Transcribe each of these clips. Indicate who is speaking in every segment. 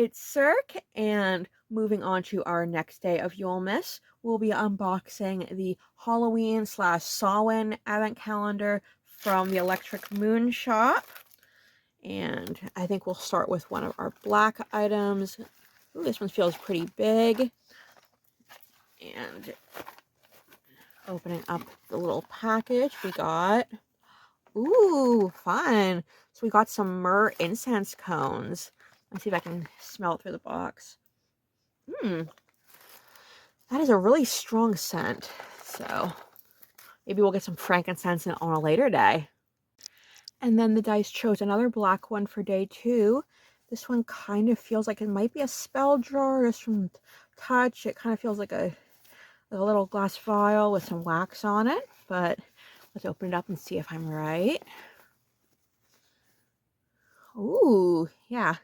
Speaker 1: it's Cirque, and moving on to our next day of Yulemas, we'll be unboxing the Halloween slash Samhain advent calendar from the Electric Moon shop. And I think we'll start with one of our black items. Ooh, this one feels pretty big. And opening up the little package we got. Ooh, fun. So we got some myrrh incense cones. Let's see if I can smell it through the box. That is a really strong scent. So maybe we'll get some frankincense on a later day. And then the dice chose another black one for day 2. This one kind of feels like it might be a spell jar just from touch. It kind of feels like a little glass vial with some wax on it. But let's open it up and see if I'm right. Ooh, yeah.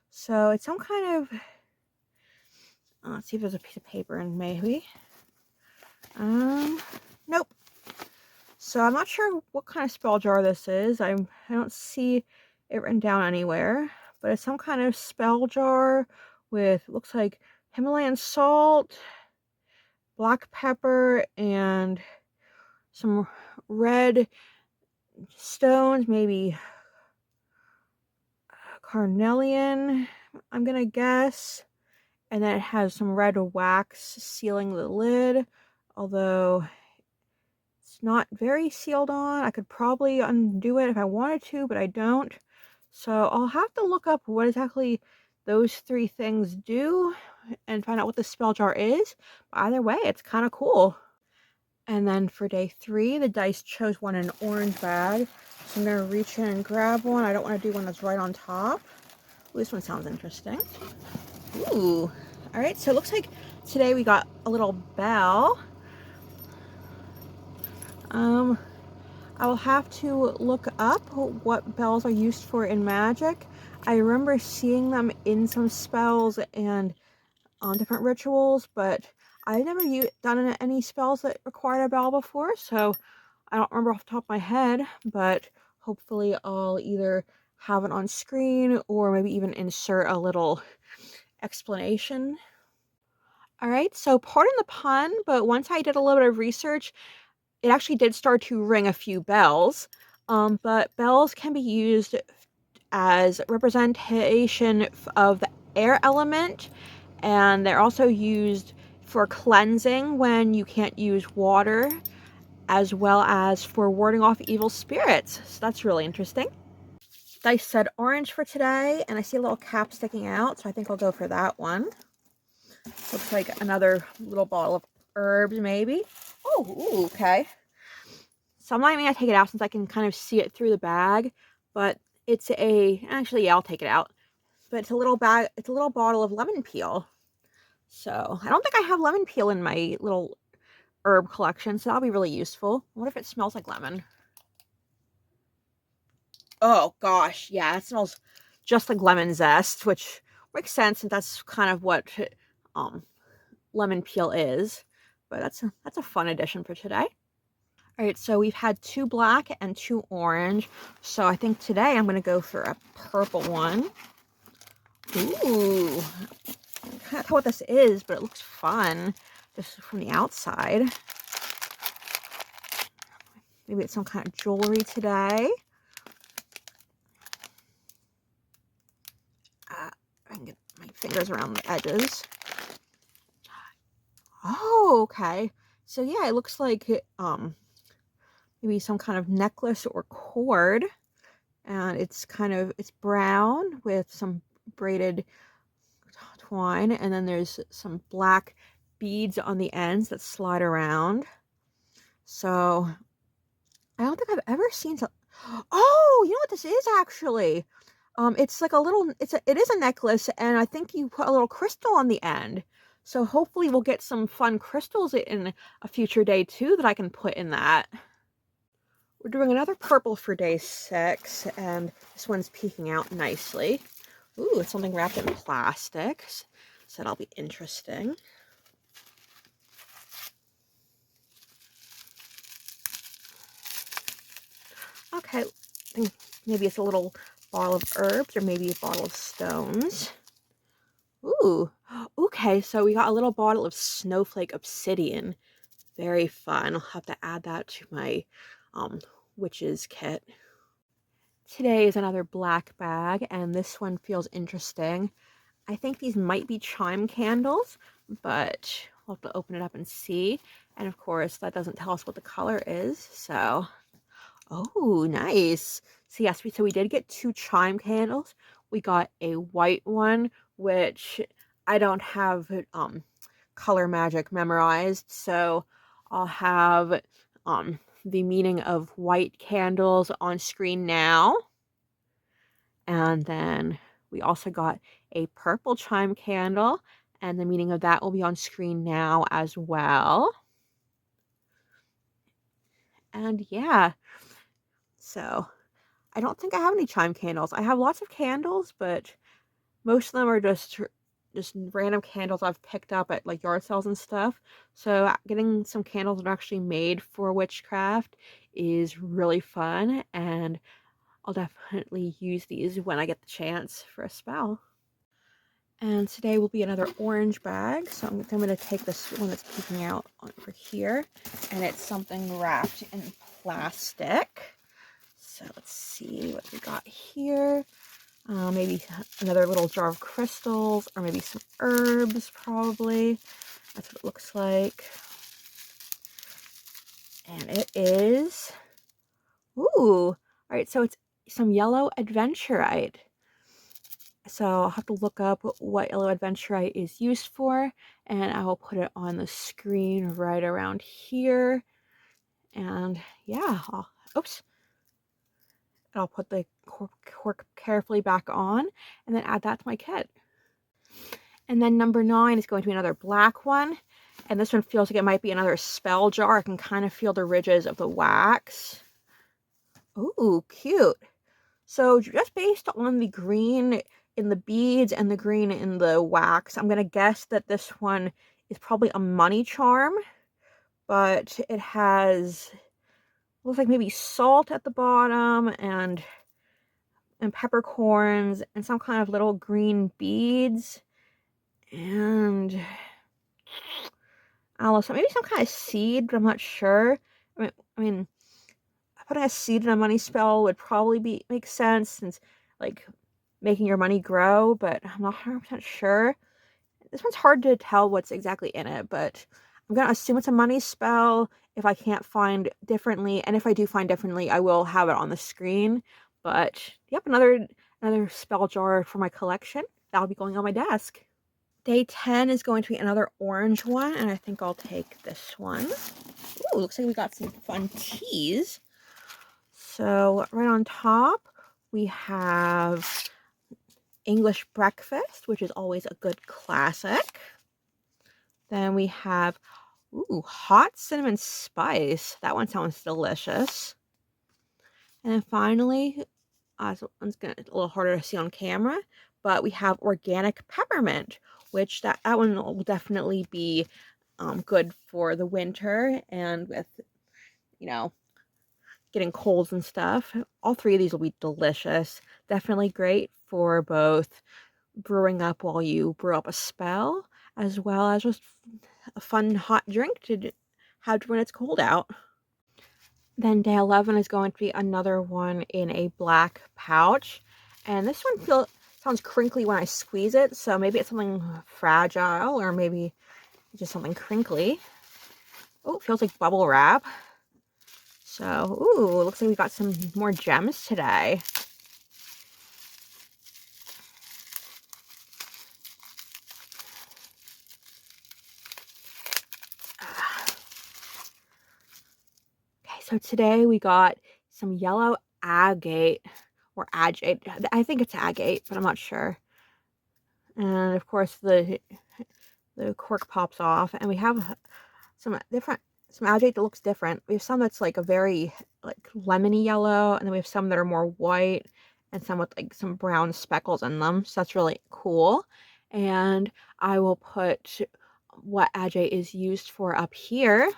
Speaker 1: So it's some kind of... let's see if there's a piece of paper in maybe. Nope. So I'm not sure what kind of spell jar this is. I don't see it written down anywhere, but it's some kind of spell jar with, looks like Himalayan salt, black pepper, and some red stones, maybe carnelian, I'm gonna guess. And then it has some red wax sealing the lid, although it's not very sealed on. I could probably undo it if I wanted to, but I don't. So I'll have to look up what exactly those 3 things do and find out what the spell jar is. But either way, it's kind of cool. And then for day 3, the dice chose one in an orange bag. So I'm going to reach in and grab one. I don't want to do one that's right on top. Ooh, this one sounds interesting. Ooh. All right, so it looks like today we got a little bell. I will have to look up what bells are used for in magic. I remember seeing them in some spells and on different rituals, but I've never done any spells that required a bell before, so I don't remember off the top of my head, but hopefully I'll either have it on screen or maybe even insert a little explanation. All right, so pardon the pun, but once I did a little bit of research, it actually did start to ring a few bells, but bells can be used as representation of the air element, and they're also used for cleansing when you can't use water, as well as for warding off evil spirits. So that's really interesting. Dice said orange for today, and I see a little cap sticking out, so I think I'll go for that one. Looks like another little bottle of herbs, maybe. Oh, ooh, okay. So I'm not even gonna take it out since I can kind of see it through the bag, but it's actually, yeah, I'll take it out. But it's a little bottle of lemon peel. So I don't think I have lemon peel in my little herb collection, so that'll be really useful. What if it smells like lemon? Oh gosh, yeah, it smells just like lemon zest, which makes sense since that's kind of what lemon peel is. But that's a fun addition for today. All right, so we've had 2 black and 2 orange. So I think today I'm going to go for a purple one. Ooh, I can't tell what this is, but it looks fun just from the outside. Maybe it's some kind of jewelry today. I can get my fingers around the edges. Oh, okay. So yeah, it looks like maybe some kind of necklace or cord, and it's brown with some braided twine, and then there's some black beads on the ends that slide around. So I don't think I've ever seen some... Oh, you know what this is actually? It's like it is a necklace, and I think you put a little crystal on the end. So hopefully we'll get some fun crystals in a future day too that I can put in that. We're doing another purple for day 6, and this one's peeking out nicely. Ooh, it's something wrapped in plastic, so that'll be interesting. Okay, I think maybe it's a little bottle of herbs or maybe a bottle of stones. Ooh, okay, so we got a little bottle of snowflake obsidian. Very fun. I'll have to add that to my witches kit. Today is another black bag, and this one feels interesting. I think these might be chime candles, but we'll have to open it up and see. And of course, that doesn't tell us what the color is, so... Oh, nice. So yes, so we did get 2 chime candles. We got a white one, which I don't have color magic memorized, so I'll have the meaning of white candles on screen now. And then we also got a purple chime candle, and the meaning of that will be on screen now as well. And yeah, so I don't think I have any chime candles. I have lots of candles, but most of them are just random candles I've picked up at like yard sales and stuff. So getting some candles that are actually made for witchcraft is really fun, and I'll definitely use these when I get the chance for a spell. And today will be another orange bag. So I'm going to take this one that's peeking out over here, and it's something wrapped in plastic. So let's see what we got here. Maybe another little jar of crystals, or maybe some herbs, probably. That's what it looks like. And it is... Ooh! Alright, so it's some yellow adventurite. So I'll have to look up what yellow adventurite is used for, and I will put it on the screen right around here. And yeah, oops. I'll put the cork carefully back on, and then add that to my kit. And then number 9 is going to be another black one. And this one feels like it might be another spell jar. I can kind of feel the ridges of the wax. Ooh, cute. So just based on the green in the beads and the green in the wax, I'm going to guess that this one is probably a money charm. But it has, looks like maybe salt at the bottom, and peppercorns, and some kind of little green beads. And I don't know, so maybe some kind of seed, but I'm not sure. I mean, putting a seed in a money spell would probably make sense, since like making your money grow, but I'm not 100% sure. This one's hard to tell what's exactly in it, but I'm gonna assume it's a money spell if I can't find differently, and if I do find differently, I will have it on the screen. But yep, another spell jar for my collection. That'll be going on my desk. Day 10 is going to be another orange one, and I think I'll take this one. Ooh, looks like we got some fun teas. So right on top, we have English breakfast, which is always a good classic. Then we have, ooh, hot cinnamon spice. That one sounds delicious. And then finally, so one's a little harder to see on camera, but we have organic peppermint, which that one will definitely be good for the winter, and with, you know, getting colds and stuff. All 3 of these will be delicious. Definitely great for both brewing up while you brew up a spell, as well as just a fun hot drink to have when it's cold out. Then day 11 is going to be another one in a black pouch. And this one sounds crinkly when I squeeze it, so maybe it's something fragile, or maybe just something crinkly. Oh, it feels like bubble wrap. So, ooh, looks like we got some more gems today. Okay, so today we got some yellow agate, or agate. I think it's agate, but I'm not sure. And of course the cork pops off, and we have some agate that looks different. We have some that's like a very like lemony yellow, and then we have some that are more white, and some with like some brown speckles in them. So that's really cool. And I will put what agate is used for up here,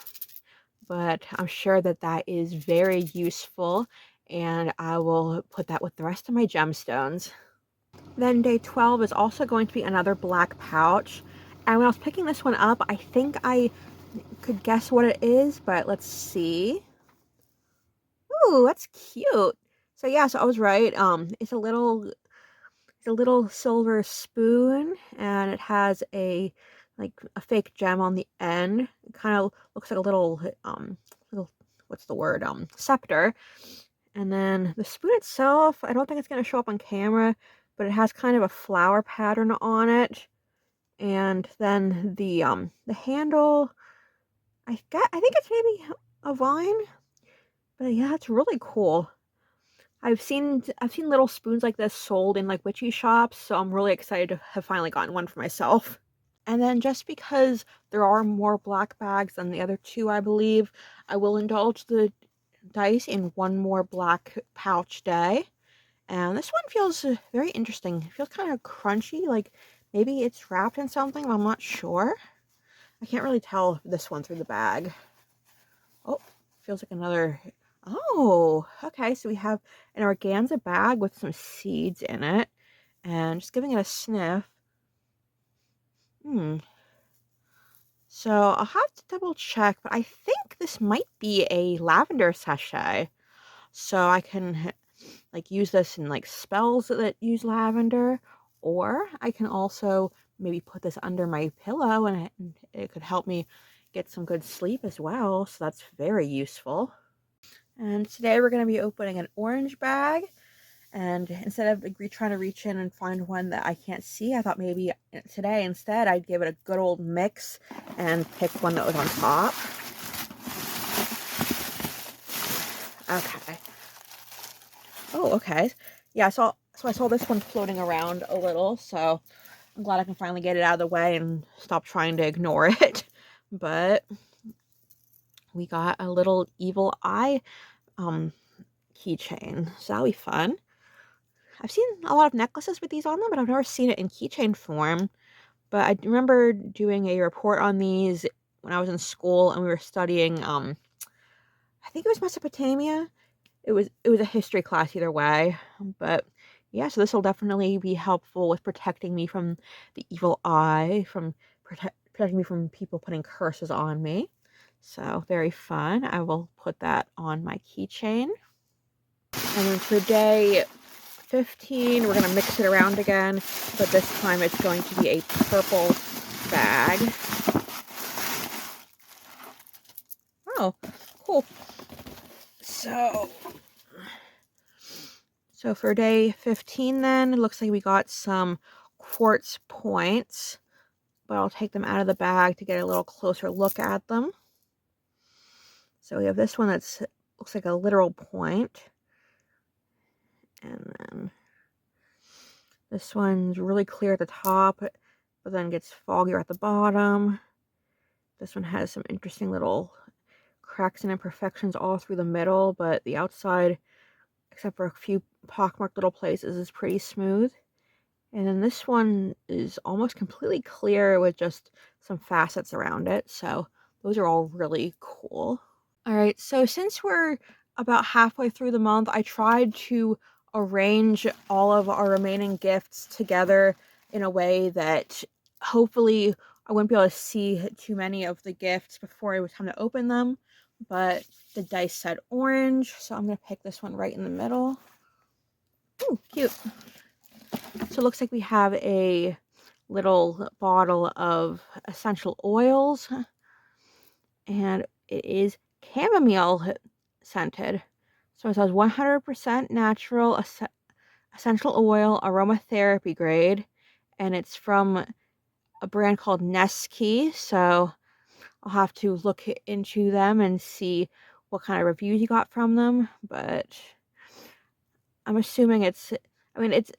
Speaker 1: but I'm sure that that is very useful, and I will put that with the rest of my gemstones. Then day 12 is also going to be another black pouch. And when I was picking this one up, I think I could guess what it is, but let's see. Ooh, that's cute. So yeah, so I was right. It's a little silver spoon, and it has a fake gem on the end. It kind of looks like a little, what's the word? Scepter. And then the spoon itself, I don't think it's going to show up on camera, but it has kind of a flower pattern on it. And then the handle, I think it's maybe a vine, but yeah, it's really cool. I've seen little spoons like this sold in like witchy shops, so I'm really excited to have finally gotten one for myself. And then just because there are more black bags than the other two, I believe, I will indulge the dice in one more black pouch day. And this one feels very interesting. It feels kind of crunchy, like maybe it's wrapped in something, but I'm not sure. I can't really tell this one through the bag. Oh, feels like another. Oh, okay. So we have an organza bag with some seeds in it. And just giving it a sniff. So I'll have to double check, but I think this might be a lavender sachet. So I can like use this in like spells that use lavender, or I can also maybe put this under my pillow and it could help me get some good sleep as well. So that's very useful. And today we're going to be opening an orange bag. And instead of trying to reach in and find one that I can't see, I thought maybe today instead I'd give it a good old mix and pick one that was on top. Okay. Oh, okay. Yeah, so I saw this one floating around a little, so I'm glad I can finally get it out of the way and stop trying to ignore it. But we got a little evil eye keychain, so that'll be fun. I've seen a lot of necklaces with these on them, but I've never seen it in keychain form. But I remember doing a report on these when I was in school and we were studying, I think it was Mesopotamia. It was a history class either way. But yeah, so this will definitely be helpful with protecting me from the evil eye, from protecting me from people putting curses on me. So very fun. I will put that on my keychain. And then for day 15, we're going to mix it around again, but this time it's going to be a purple bag. Oh, cool. So for day 15 then, it looks like we got some quartz points, but I'll take them out of the bag to get a little closer look at them. So we have this one that's looks like a literal point. And then this one's really clear at the top, but then gets foggier at the bottom. This one has some interesting little cracks and imperfections all through the middle, but the outside, except for a few pockmarked little places, is pretty smooth. And then this one is almost completely clear with just some facets around it. So those are all really cool. All right, so since we're about halfway through the month, I tried to arrange all of our remaining gifts together in a way that hopefully I wouldn't be able to see too many of the gifts before it was time to open them. But the dice said orange, so I'm going to pick this one right in the middle. Ooh, cute. So it looks like we have a little bottle of essential oils, and it is chamomile scented. So it says 100% natural essential oil aromatherapy grade, and it's from a brand called Nesky. So I'll have to look into them and see what kind of reviews you got from them, but I'm assuming it's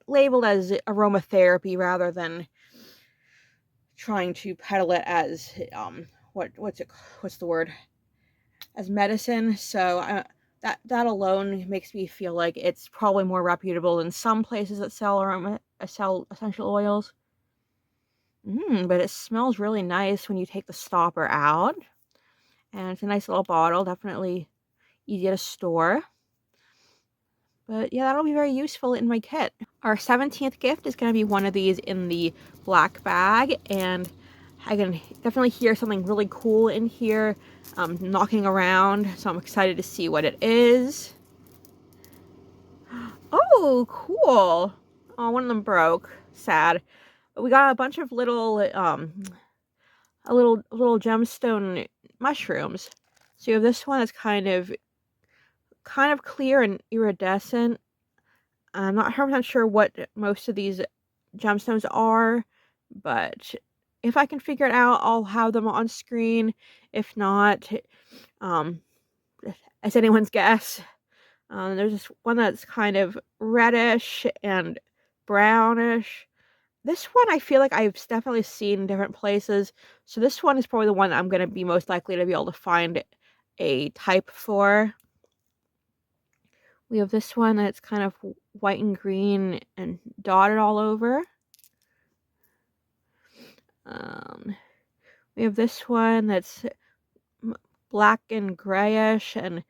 Speaker 1: labeled as aromatherapy rather than trying to peddle it as what's the word, as medicine. So that alone makes me feel like it's probably more reputable than some places that sell essential oils. But it smells really nice when you take the stopper out, and it's a nice little bottle, definitely easy to store. But yeah, that'll be very useful in my kit. Our 17th gift is going to be one of these in the black bag, and I can definitely hear something really cool in here knocking around, so I'm excited to see what it is. Oh, cool. Oh, one of them broke. Sad. But we got a bunch of little little gemstone mushrooms. So you have this one that's kind of clear and iridescent. I'm not 100% sure what most of these gemstones are, but if I can figure it out, I'll have them on screen. If not, as anyone's guess. There's this one that's kind of reddish and brownish. This one I feel like I've definitely seen in different places, so this one is probably the one I'm going to be most likely to be able to find a type for. We have this one that's kind of white and green and dotted all over. We have this one that's black and grayish and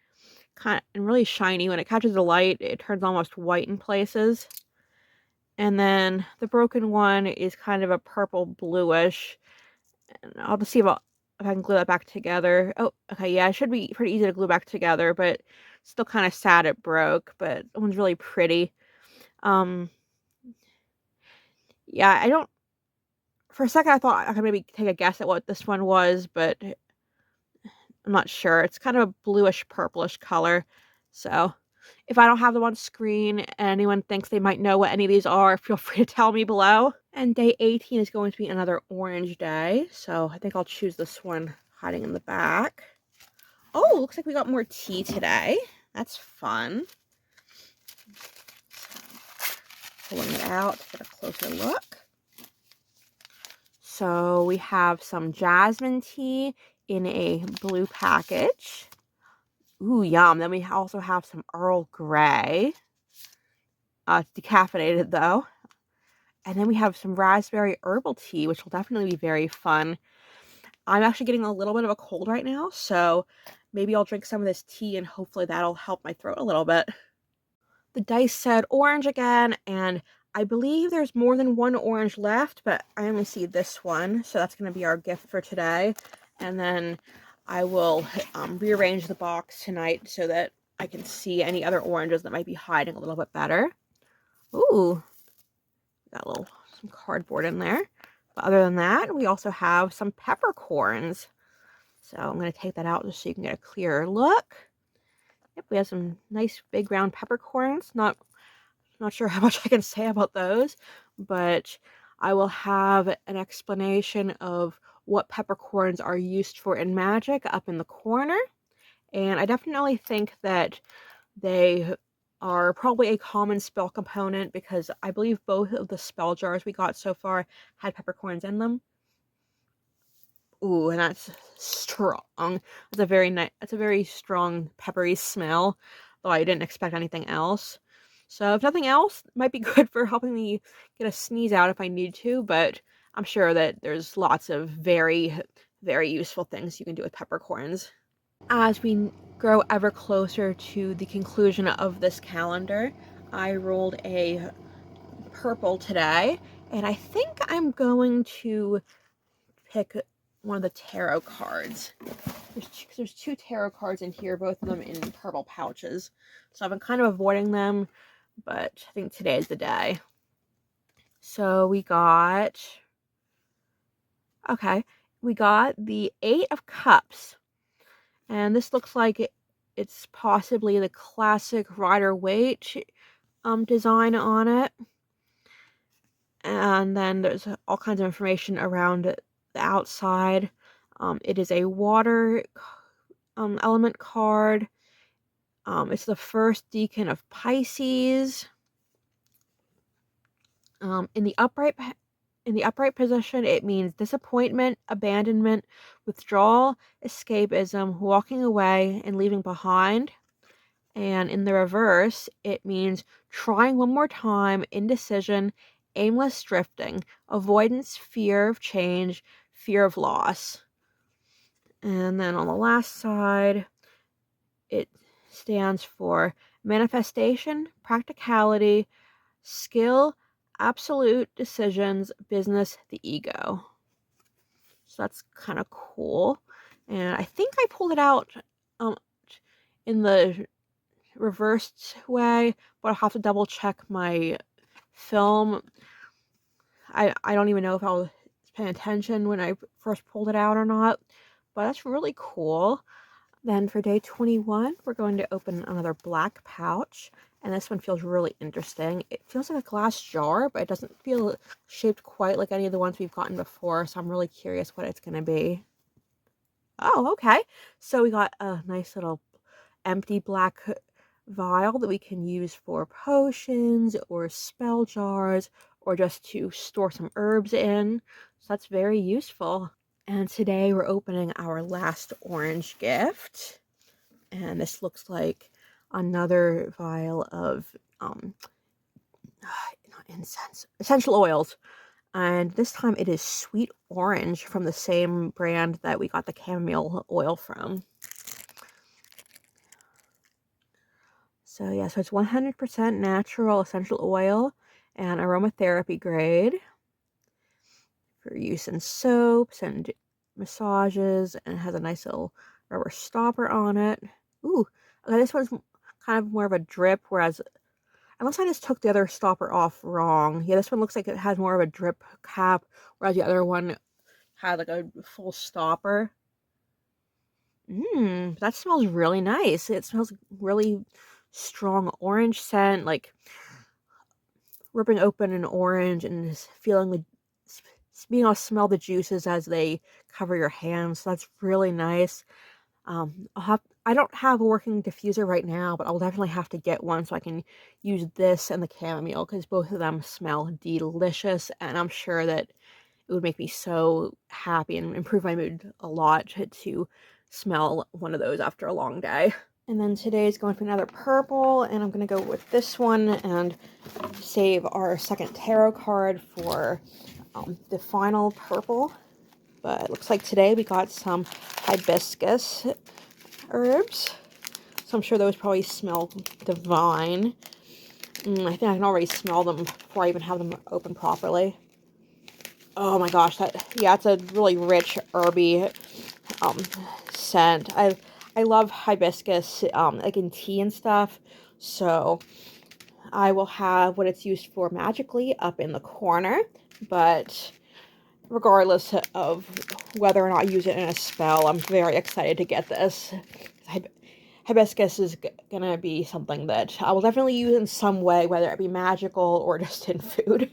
Speaker 1: really shiny. When it catches the light, it turns almost white in places. And then the broken one is kind of a purple bluish. And I'll just see if I can glue that back together. Oh, okay, yeah, it should be pretty easy to glue back together, but still kind of sad it broke, but that one's really pretty. Yeah, I don't... For a second, I thought I could maybe take a guess at what this one was, but I'm not sure. It's kind of a bluish purplish color. So if I don't have them on screen and anyone thinks they might know what any of these are, feel free to tell me below. And day 18 is going to be another orange day. So I think I'll choose this one hiding in the back. Oh, looks like we got more tea today. That's fun. Pulling it out to get a closer look. So we have some jasmine tea in a blue package. Ooh, yum. Then we also have some Earl Grey. It's decaffeinated though. And then we have some raspberry herbal tea, which will definitely be very fun. I'm actually getting a little bit of a cold right now, so maybe I'll drink some of this tea and hopefully that'll help my throat a little bit. The dice said orange again, and I believe there's more than one orange left, but I only see this one, so that's going to be our gift for today. And then I will rearrange the box tonight so that I can see any other oranges that might be hiding a little bit better. Ooh, got some cardboard in there. But other than that, we also have some peppercorns. So I'm going to take that out just so you can get a clearer look. Yep, we have some nice big round peppercorns. Not sure how much I can say about those, but I will have an explanation of what peppercorns are used for in magic up in the corner. And I definitely think that they are probably a common spell component because I believe both of the spell jars we got so far had peppercorns in them. Ooh, and that's strong. It's a very strong peppery smell, though I didn't expect anything else. So if nothing else, it might be good for helping me get a sneeze out if I need to, but I'm sure that there's lots of very, very useful things you can do with peppercorns. As we grow ever closer to the conclusion of this calendar, I rolled a purple today, and I think I'm going to pick one of the tarot cards. There's two tarot cards in here, both of them in purple pouches. So I've been kind of avoiding them, but I think today is the day. So we got the 8 of Cups. And this looks like it's possibly the classic Rider-Waite design on it. And then there's all kinds of information around the outside. It is a water element card. It's the first decan of Pisces. In the upright position, it means disappointment, abandonment, withdrawal, escapism, walking away, and leaving behind. And in the reverse, it means trying one more time, indecision, aimless drifting, avoidance, fear of change, fear of loss. And then on the last side, it stands for manifestation, practicality, skill, absolute decisions, business, the ego. So that's kind of cool. And I think I pulled it out in the reversed way, but I'll have to double check my film. I don't even know if I was paying attention when I first pulled it out or not, but that's really cool. Then for day 21, we're going to open another black pouch, and this one feels really interesting. It feels like a glass jar, but it doesn't feel shaped quite like any of the ones we've gotten before, so I'm really curious what it's going to be. Oh, okay. So we got a nice little empty black vial that we can use for potions or spell jars or just to store some herbs in. So that's very useful. And today we're opening our last orange gift. And this looks like another vial of not incense, essential oils. And this time it is sweet orange from the same brand that we got the chamomile oil from. So yeah, so it's 100% natural essential oil and aromatherapy grade for use in soaps and massages, and it has a nice little rubber stopper on it. Ooh, okay, this one's kind of more of a drip, whereas unless I just took the other stopper off wrong. Yeah, this one looks like it has more of a drip cap, whereas the other one had like a full stopper. That smells really nice. It smells really strong orange scent, like ripping open an orange and just feeling the being able to smell the juices as they cover your hands. So that's really nice. I don't have a working diffuser right now, but I'll definitely have to get one so I can use this and the chamomile because both of them smell delicious, and I'm sure that it would make me so happy and improve my mood a lot to smell one of those after a long day. And then today is going to be another purple, and I'm going to go with this one and save our second tarot card for the final purple. But it looks like today we got some hibiscus herbs. So I'm sure those probably smell divine. I think I can already smell them before I even have them open properly. Oh my gosh, it's a really rich herby scent. I love hibiscus like in tea and stuff. So I will have what it's used for magically up in the corner, but regardless of whether or not I use it in a spell, I'm very excited to get this. Hibiscus is gonna be something that I will definitely use in some way, whether it be magical or just in food.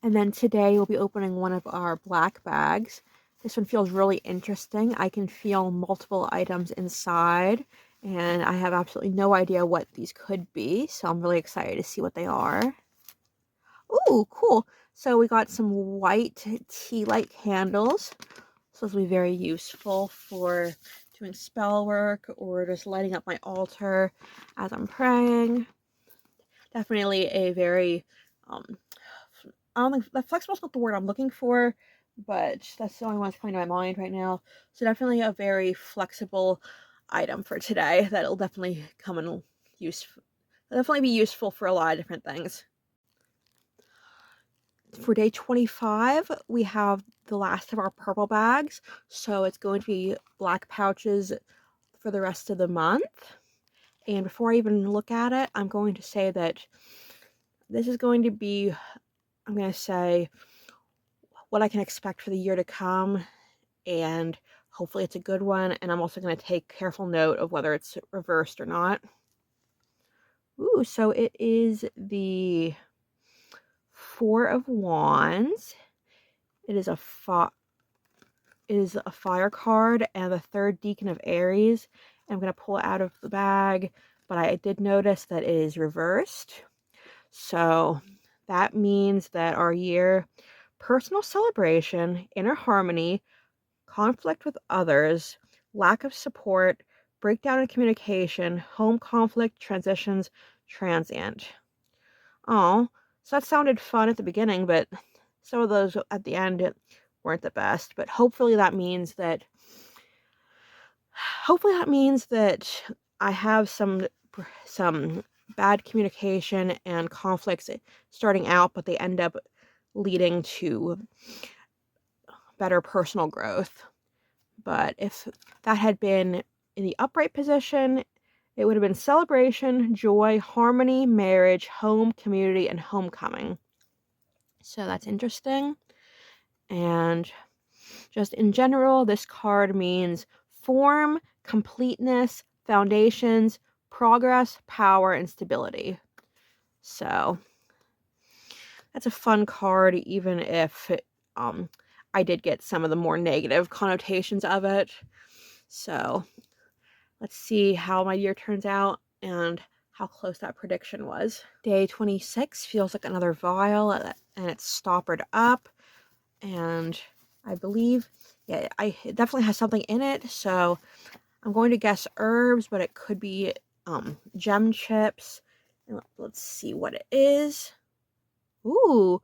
Speaker 1: And then today we'll be opening one of our black bags. This one feels really interesting. I can feel multiple items inside, and I have absolutely no idea what these could be, so I'm really excited to see what they are. Ooh, cool. So we got some white tea light candles. So this will be very useful for doing spell work or just lighting up my altar as I'm praying. Definitely a very, I don't think that flexible is not the word I'm looking for, but that's the only one that's coming to my mind right now. So definitely a very flexible item for today that'll definitely come in use. Definitely be useful for a lot of different things. For day 25, we have the last of our purple bags, so it's going to be black pouches for the rest of the month. And before I even look at it, I'm going to say that this is going to be, I'm going to say, what I can expect for the year to come, and hopefully it's a good one, and I'm also going to take careful note of whether it's reversed or not. Ooh, so it is the Four of Wands. It is a fire card and the third deacon of Aries. I'm going to pull it out of the bag, but I did notice that it is reversed. So that means that our year, personal celebration, inner harmony, conflict with others, lack of support, breakdown in communication, home conflict, transitions, transient. Oh, so that sounded fun at the beginning, but some of those at the end weren't the best. But hopefully that means that I have some bad communication and conflicts starting out, but they end up leading to better personal growth. But if that had been in the upright position, it would have been celebration, joy, harmony, marriage, home, community, and homecoming. So that's interesting. And just in general, this card means form, completeness, foundations, progress, power, and stability. So that's a fun card, even if I did get some of the more negative connotations of it. So let's see how my year turns out and how close that prediction was. Day 26 feels like another vial, and it's stoppered up, and I believe, yeah, it definitely has something in it, so I'm going to guess herbs, but it could be gem chips. And let's see what it is. Ooh,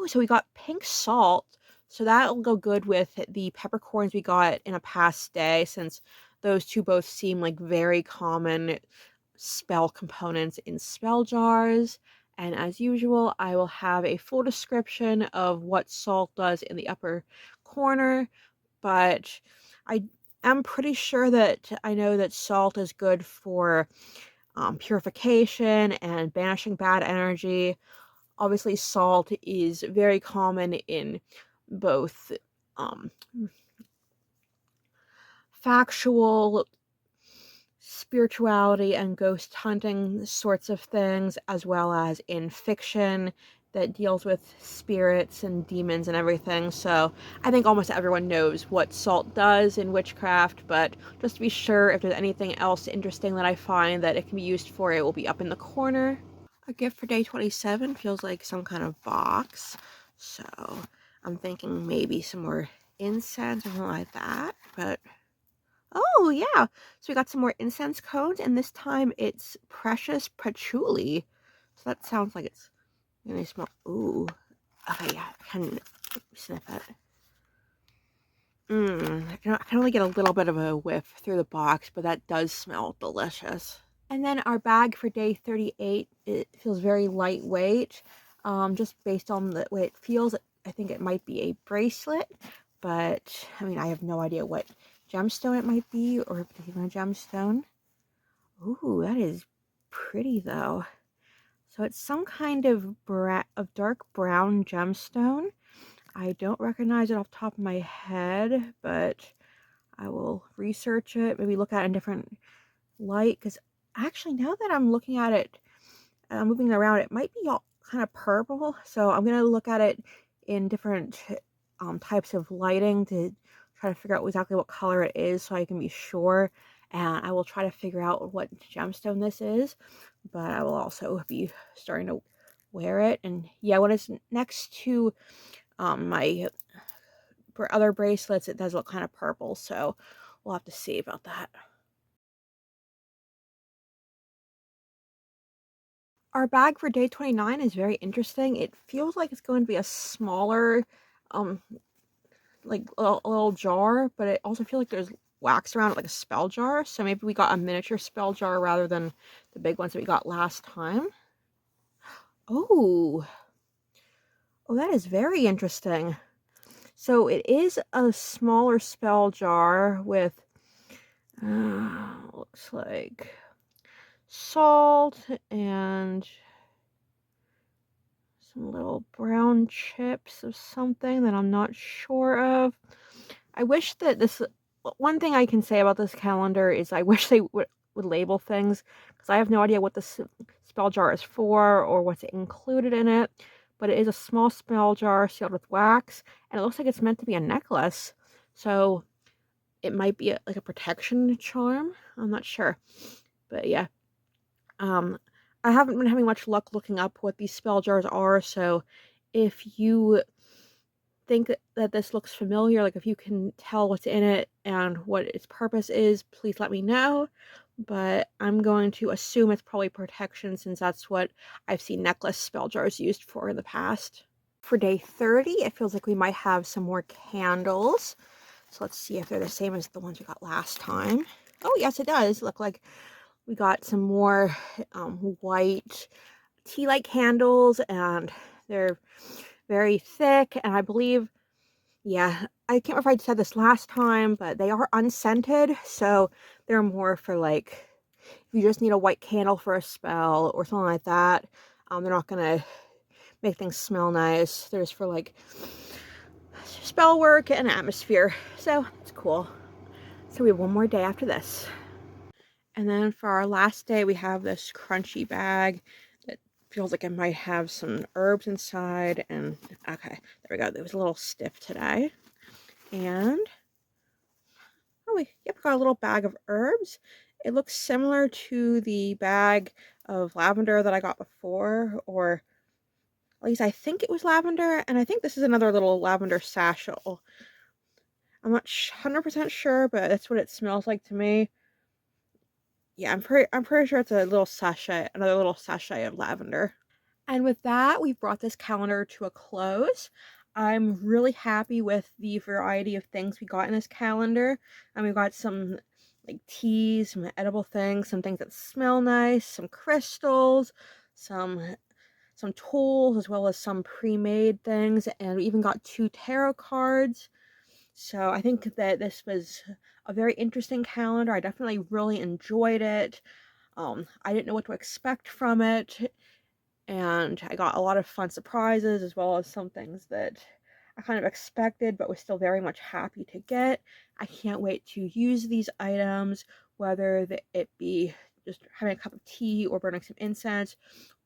Speaker 1: so we got pink salt. So that'll go good with the peppercorns we got in a past day, since those two both seem like very common spell components in spell jars. And as usual, I will have a full description of what salt does in the upper corner, but I am pretty sure that I know that salt is good for purification and banishing bad energy. Obviously, salt is very common in both factual spirituality and ghost hunting sorts of things, as well as in fiction that deals with spirits and demons and everything. So I think almost everyone knows what salt does in witchcraft, but just to be sure, if there's anything else interesting that I find that it can be used for, it will be up in the corner. A gift for day 27 feels like some kind of box, so I'm thinking maybe some more incense or something like that, but oh yeah, so we got some more incense cones, and this time it's precious patchouli. So that sounds like it's gonna smell. Ooh, okay, yeah, I can sniff it. I can only get a little bit of a whiff through the box, but that does smell delicious. And then our bag for day 38, it feels very lightweight, just based on the way it feels. I think it might be a bracelet, but I mean, I have no idea what gemstone it might be, or if it's even a gemstone. Ooh, that is pretty though. So it's some kind of dark brown gemstone. I don't recognize it off the top of my head, but I will research it, maybe look at it in different light, because actually now that I'm looking at it, moving around, it might be all kind of purple. So I'm going to look at it in different types of lighting to try to figure out exactly what color it is so I can be sure. And I will try to figure out what gemstone this is, but I will also be starting to wear it. And yeah, when it's next to my other bracelets, it does look kind of purple, so we'll have to see about that. Our bag for day 29 is very interesting. It feels like it's going to be a smaller, like a little jar, but it also feels like there's wax around it, like a spell jar. So maybe we got a miniature spell jar rather than the big ones that we got last time. Oh, that is very interesting. So it is a smaller spell jar with, looks like salt and some little brown chips of something that I'm not sure of. I wish that this, one thing I can say about this calendar is I wish they would label things, because I have no idea what the spell jar is for or what's included in it. But it is a small spell jar sealed with wax, and it looks like it's meant to be a necklace. So it might be like a protection charm. I'm not sure. But yeah. I haven't been having much luck looking up what these spell jars are, so if you think that this looks familiar, like if you can tell what's in it and what its purpose is, please let me know. But I'm going to assume it's probably protection, since that's what I've seen necklace spell jars used for in the past. For day 30, it feels like we might have some more candles. So let's see if they're the same as the ones we got last time. Oh, yes, it does look like We got some more white tea light candles, and they're very thick, and I believe, yeah, I can't remember if I said this last time, but they are unscented, so they're more for like if you just need a white candle for a spell or something like that. They're not gonna make things smell nice. They're just for like spell work and atmosphere, so it's cool. So we have one more day after this. And then for our last day, we have this crunchy bag that feels like it might have some herbs inside. And okay, there we go. It was a little stiff today. And oh, yep, got a little bag of herbs. It looks similar to the bag of lavender that I got before, or at least I think it was lavender. And I think this is another little lavender satchel. I'm not 100% sure, but that's what it smells like to me. Yeah, I'm pretty sure it's a little sachet, another little sachet of lavender. And with that, we've brought this calendar to a close. I'm really happy with the variety of things we got in this calendar. And we've got some like teas, some edible things, some things that smell nice, some crystals, some tools, as well as some pre-made things, and we even got 2 tarot cards. So I think that this was a very interesting calendar. I definitely really enjoyed it. I didn't know what to expect from it, and I got a lot of fun surprises as well as some things that I kind of expected but was still very much happy to get. I can't wait to use these items, whether it be just having a cup of tea or burning some incense,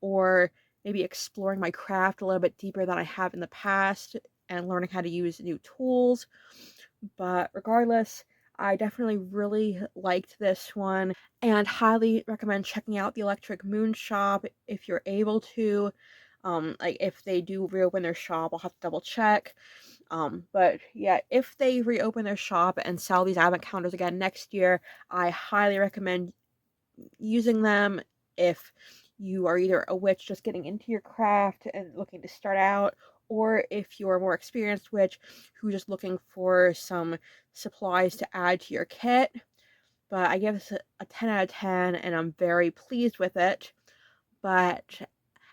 Speaker 1: or maybe exploring my craft a little bit deeper than I have in the past and learning how to use new tools. But regardless, I definitely really liked this one and highly recommend checking out the Electric Moon shop if you're able to. Like if they do reopen their shop, I'll have to double check. But yeah, if they reopen their shop and sell these advent calendars again next year, I highly recommend using them if you are either a witch just getting into your craft and looking to start out, or if you're a more experienced witch who's just looking for some supplies to add to your kit. But I give this a 10 out of 10, and I'm very pleased with it. But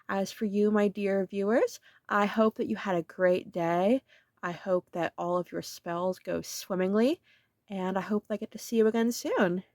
Speaker 1: as for you, my dear viewers, I hope that you had a great day. I hope that all of your spells go swimmingly, and I hope I get to see you again soon.